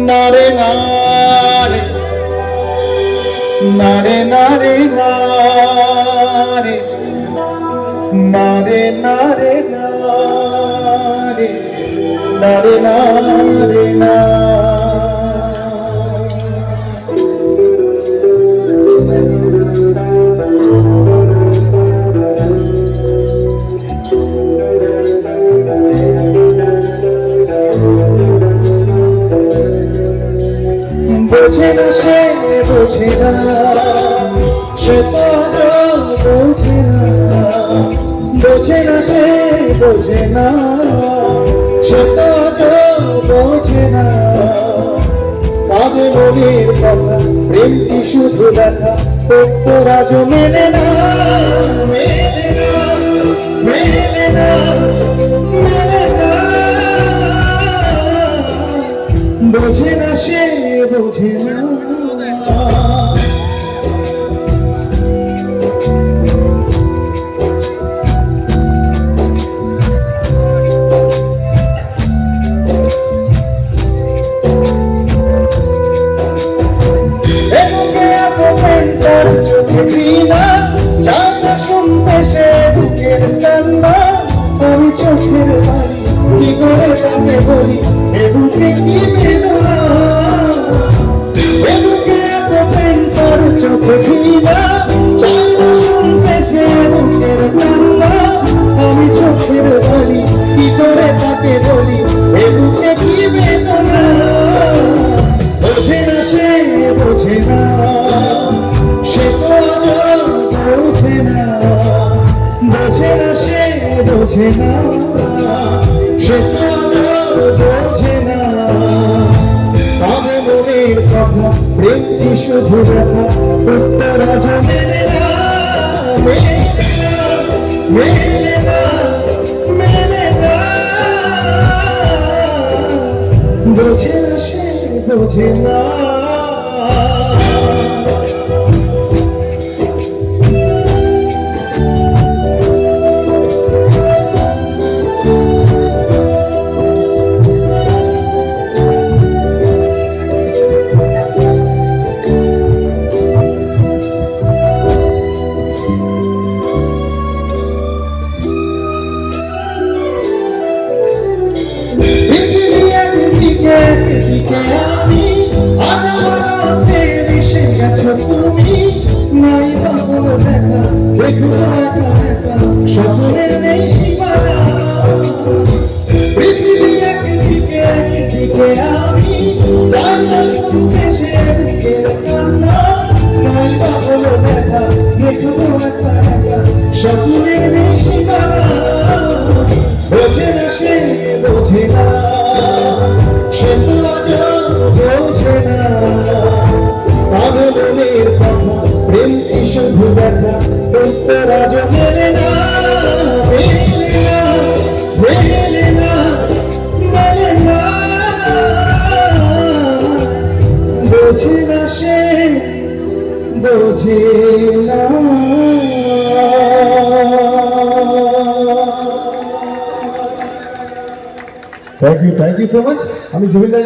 নারে নারে নারে নারে নারে নারে নারে নারে নারে নারে না বোঝে না সে বোঝে না সে তো বোঝে না বোঝে না সে বোঝে না সে তো বোঝে না কাজে মনের কথা প্রেমটি শুধু দেখা তোরাজ মেলে না মেলে না মেলে না মেলে না বোঝে না সে বোঝে না চোখে ঘৃণা চায় না শুনতে সে বুকের কান্না আমি চোখের বাড়ি কি করে তাকে বলি এ বুকে কি বেদনা এ বুকে এত প্রেম তার চোখে ঘৃণা চায় না শুনতে সে বুকের কান্না আমি চোখের বাড়ি কি করে তাকে বলি এ বুকে কি বেদনা বোঝে না সে বোঝে না বোঝে না সে বোঝে না সে বোঝে না তবে মনের কথা প্রেমটি শুধু দেখা উত্তরাজ মেলে না মেলে না মেলে না বোঝে না সে বোঝে না আমি আনাতে মিশে গেছো তুমি নাই পাবো দেখা দেখবো একা একা স্বপ্নের নেই সীমানা পৃথিবী একদিকে আমি যাই না শুনতে সে বুকের কান্না নাই পাবো দেখা দেখবো একা একা স্বপ্নের নেই সীমানা বোঝে না সে বোঝে না সে বোঝে না তবে মনের কথা প্রেমটি শুধু দেখা উত্তরাজ মেলে না মেলে না মেলে না মেলে না বোঝে না সে বোঝে না থ্যাংক ইউ সো মাচ আমি জুবিন দাস